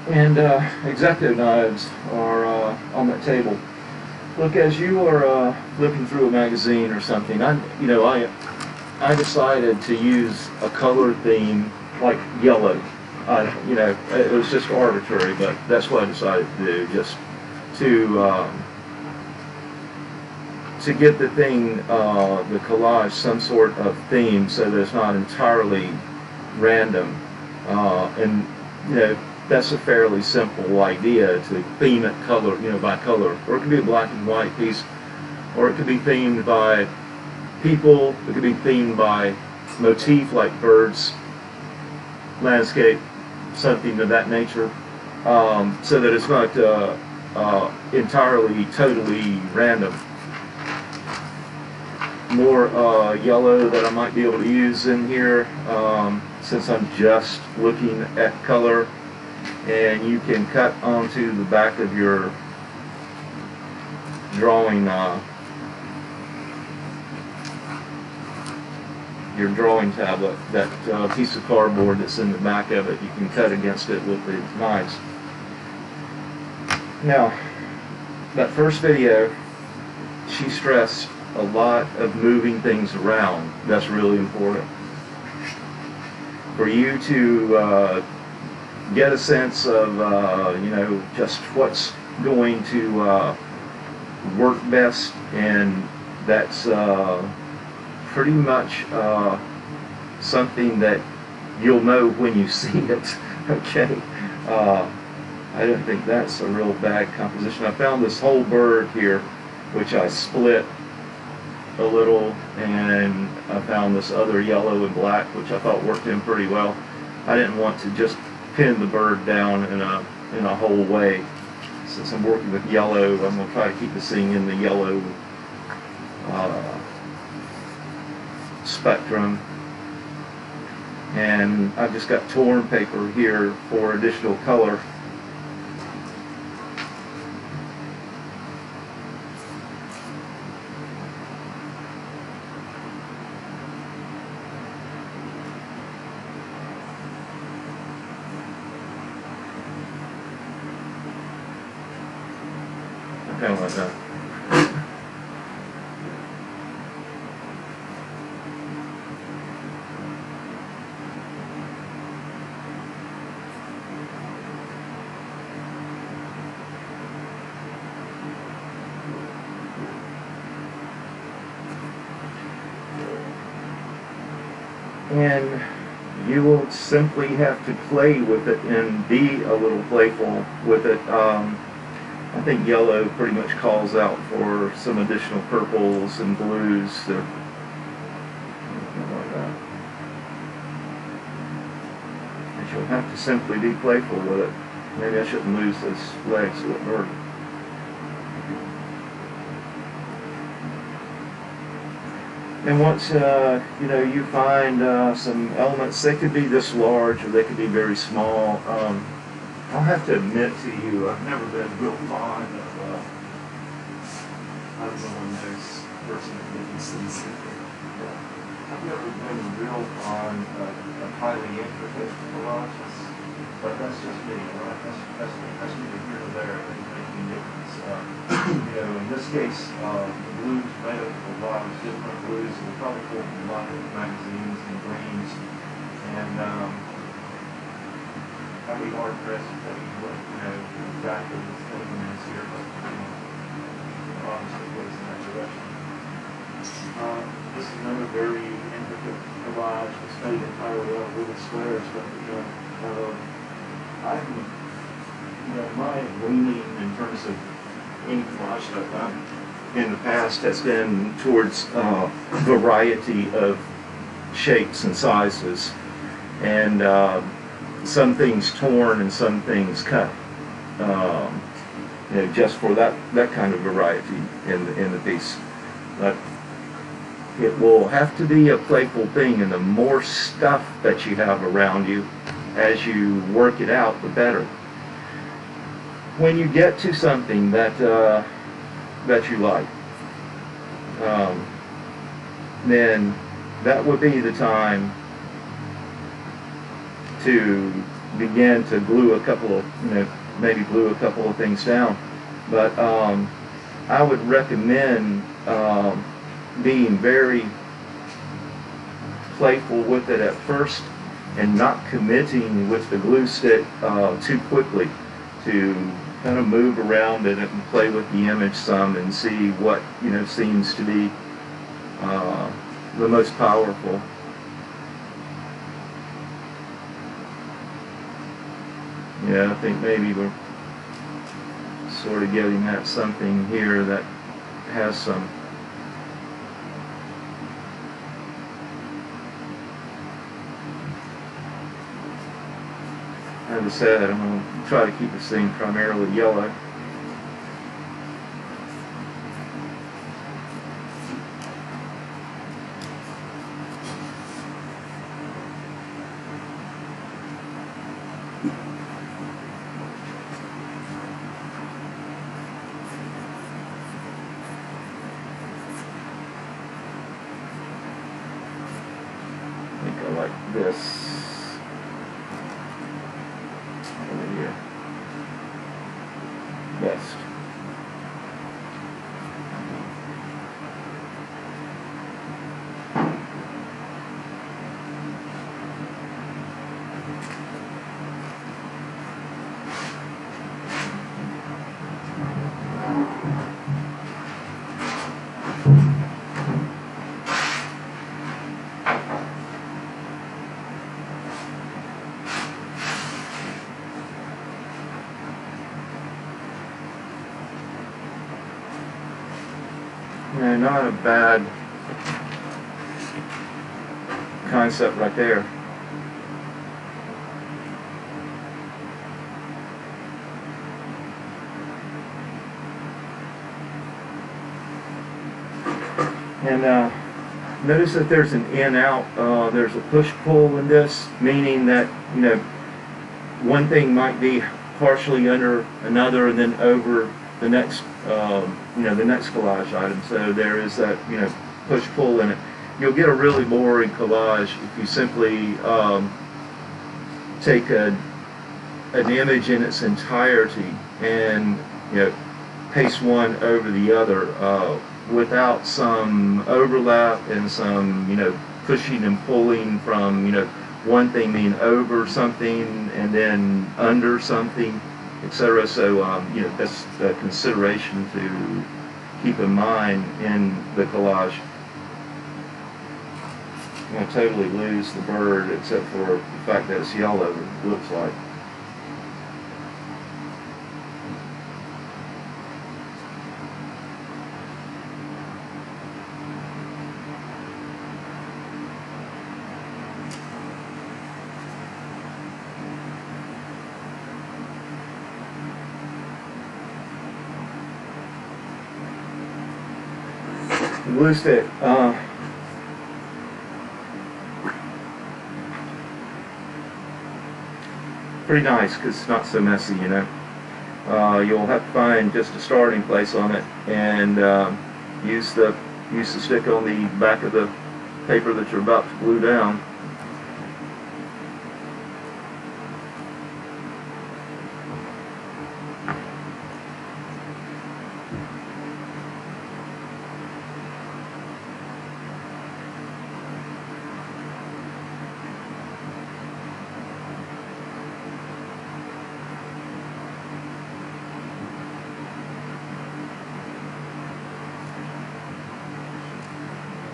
And X-Acto knives are on that table. Look, as you are flipping through a magazine or something, I decided to use a color theme like yellow. It was just arbitrary, but that's what I decided to do, just to get the thing, the collage, some sort of theme, so that it's not entirely random. And that's a fairly simple idea, to theme it color, by color. Or it could be a black and white piece, or it could be themed by people. It could be themed by motif, like birds, landscape, something of that nature, so that it's not entirely, totally random. More yellow that I might be able to use in here, since I'm just looking at color. And you can cut onto the back of your drawing tablet, that piece of cardboard that's in the back of it. You can cut against it with the knives. Now, that first video, she stressed a lot of moving things around. That's really important. For you to get a sense of, just what's going to work best, and that's pretty much something that you'll know when you see it. Okay. I don't think that's a real bad composition. I found this whole bird here, which I split a little, and I found this other yellow and black, which I thought worked in pretty well. I didn't want to just pin the bird down in a whole way. Since I'm working with yellow, I'm going to try to keep the scene in the yellow spectrum. And I've just got torn paper here for additional color. Kind of like that. And you will simply have to play with it and be a little playful with it. I think yellow pretty much calls out for some additional purples and blues, like that. And you'll have to simply be playful with it. Maybe I shouldn't lose those legs of the bird. And once you find some elements, they could be this large or they could be very small. I'll have to admit to you, I've never been real fond of, I don't know when those personal businesses. I've never been real fond of highly intricate collages, but that's just me, right? That's neither here nor there. It doesn't make any difference. In this case, the blues made up of a lot of different blues. We probably pulled from a lot of magazines and greens, and I'd be hard pressed to tell you what, exactly what's taking is here, but, obviously goes in that direction. This is another very intricate collage. It's made entirely out of wooden squares, but, my leaning in terms of any collage that I've done in the past has been towards variety of shapes and sizes, and some things torn and some things cut, just for that kind of variety in the piece. But it will have to be a playful thing, and the more stuff that you have around you as you work it out, the better. When you get to something that you like, then that would be the time to begin to glue a couple of, maybe glue a couple of things down. But I would recommend being very playful with it at first and not committing with the glue stick too quickly, to kind of move around it and play with the image some and see what seems to be the most powerful. Yeah, I think maybe we're sort of getting at something here that has some as I said, I'm going to try to keep this thing primarily yellow. I think I like this. Best. Not a bad concept right there. And notice that there's an in-out, there's a push-pull in this, meaning that one thing might be partially under another and then over the next the next collage item. So there is that push-pull in it. You'll get a really boring collage if you simply take an image in its entirety and paste one over the other without some overlap and some pushing and pulling from one thing being over something and then under something, etc. So that's a consideration to keep in mind in the collage. I'm going to totally lose the bird except for the fact that it's yellow, it looks like. Glue stick. Pretty nice because it's not so messy, You'll have to find just a starting place on it and use the stick on the back of the paper that you're about to glue down.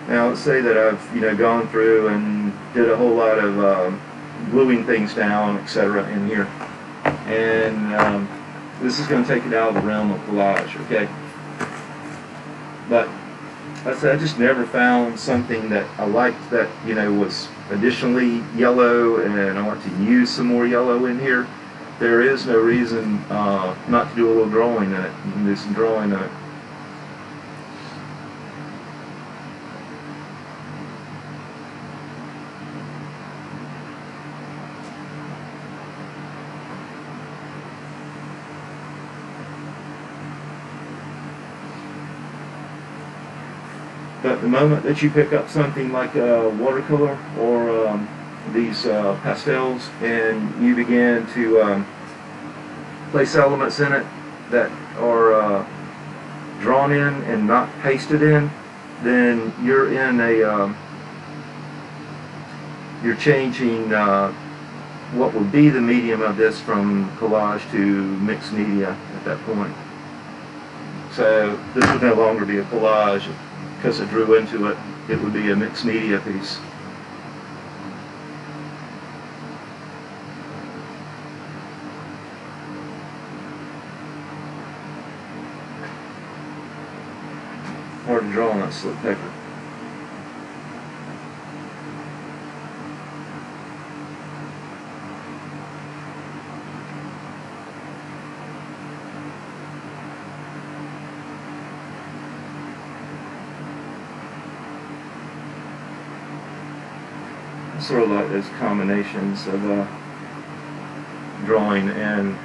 Now let's say that I've gone through and did a whole lot of gluing things down, etc. in here, and this is going to take it out of the realm of collage, okay? But I just never found something that I liked that was additionally yellow, and I want to use some more yellow in here. There is no reason not to do a little drawing in it. You can do some drawing in it. But the moment that you pick up something like a watercolor or these pastels and you begin to place elements in it that are drawn in and not pasted in, then you're in a you're changing what would be the medium of this from collage to mixed media at that point. So this would no longer be a collage because it drew into it. It would be a mixed media piece. Hard to draw on that slip paper. Sort of like those combinations of drawing and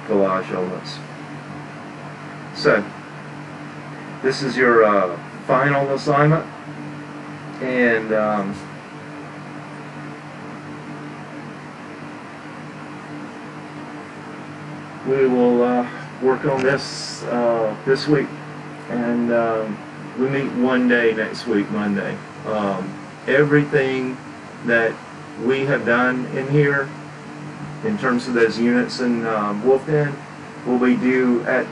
collage elements. So this is your final assignment, and we will work on this this week, and we meet one day next week, Monday. Everything that we have done in here in terms of those units in Wolf Den will be due at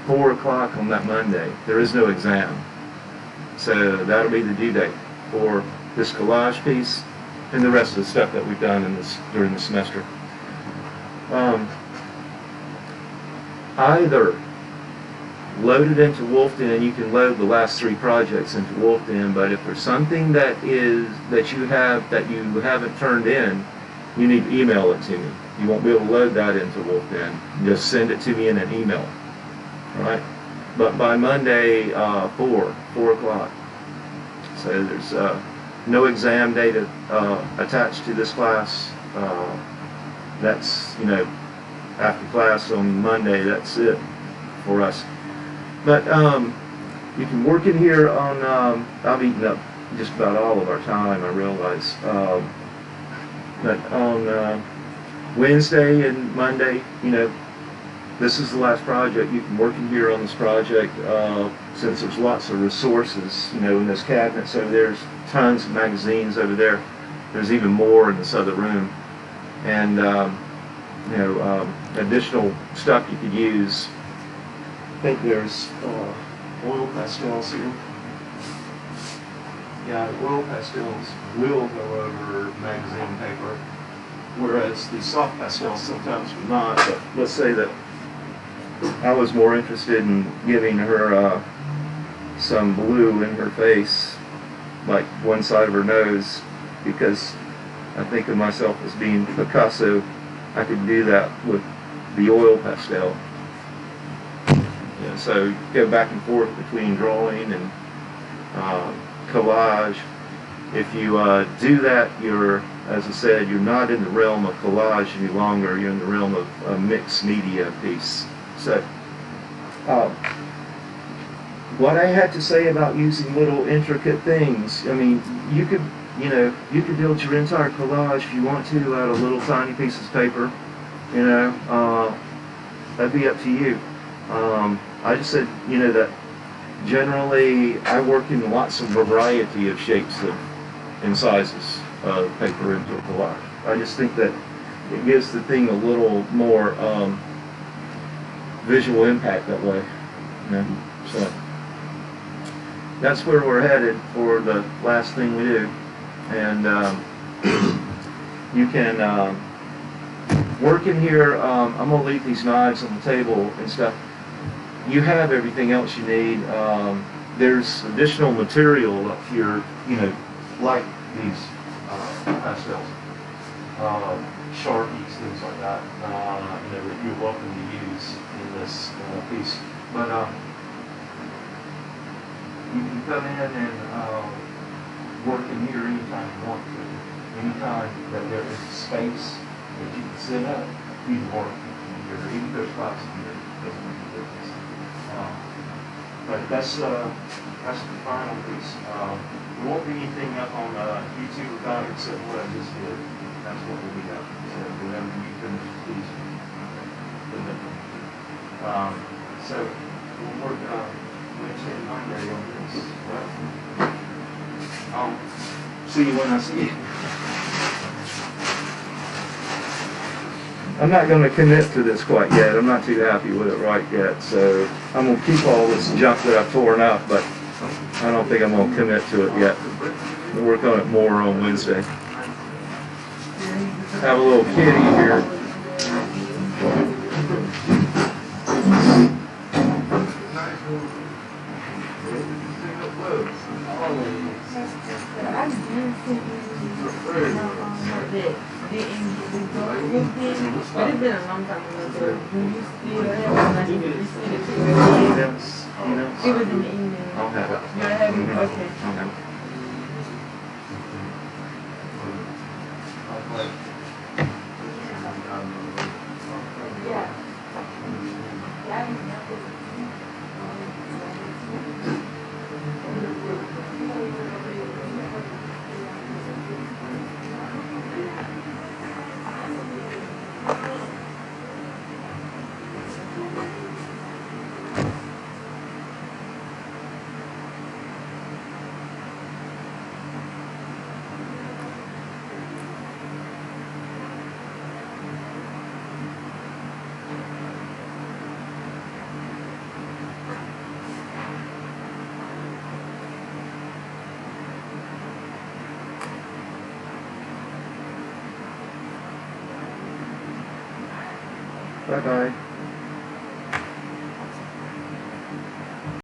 4 o'clock on that Monday. There is no exam, so that'll be the due date for this collage piece and the rest of the stuff that we've done in this during the semester. Either load it into Wolf Den, you can load the last 3 projects into Wolf Den, but if there's something that you haven't turned in, you need to email it to me. You won't be able to load that into Wolf Den. Just send it to me in an email. All right? But by Monday, 4 o'clock. So there's no exam data attached to this class. That's, after class on Monday, that's it for us. But you can work in here on, I've eaten up just about all of our time, I realize. But on Wednesday and Monday, this is the last project. You can work in here on this project since there's lots of resources, in those cabinets over there. There's tons of magazines over there. There's even more in this other room. And, additional stuff you could use. I think there's oil pastels here. Yeah, oil pastels will go over magazine paper, whereas the soft pastels sometimes will not. But let's say that I was more interested in giving her some blue in her face, like one side of her nose, because I think of myself as being Picasso. I could do that with the oil pastel. So go back and forth between drawing and collage. If you do that, as I said, you're not in the realm of collage any longer. You're in the realm of a mixed media piece. So what I had to say about using little intricate things, I mean, you could build your entire collage if you want to out of little tiny pieces of paper. That'd be up to you. I just said, that generally I work in lots of variety of shapes and sizes of paper into a collage. I just think that it gives the thing a little more visual impact that way. So that's where we're headed for the last thing we do. And you can work in here. I'm going to leave these knives on the table and stuff. You have everything else you need. There's additional material up here, like these pastels, Sharpies, things like that, that you're welcome to use in this piece. But you can come in and work in here anytime you want to. Anytime that there is space that you can sit up, you can work in here. Even if there's lots of here, it doesn't make a difference. But that's the final piece. There won't be anything up on YouTube or God except what I just did. That's what will be up. So whenever you finish, please put it up. So we'll work Wednesday and Monday on this. Well, see you when I see you. I'm not going to commit to this quite yet. I'm not too happy with it right yet. So I'm going to keep all this junk that I've torn up, but I don't think I'm going to commit to it yet. We'll work on it more on Wednesday. Have a little kitty here. But it's been a long time ago. Do you still have it? It was in the email. I'll have it. You have it? Okay. I'll have it. Bye-bye.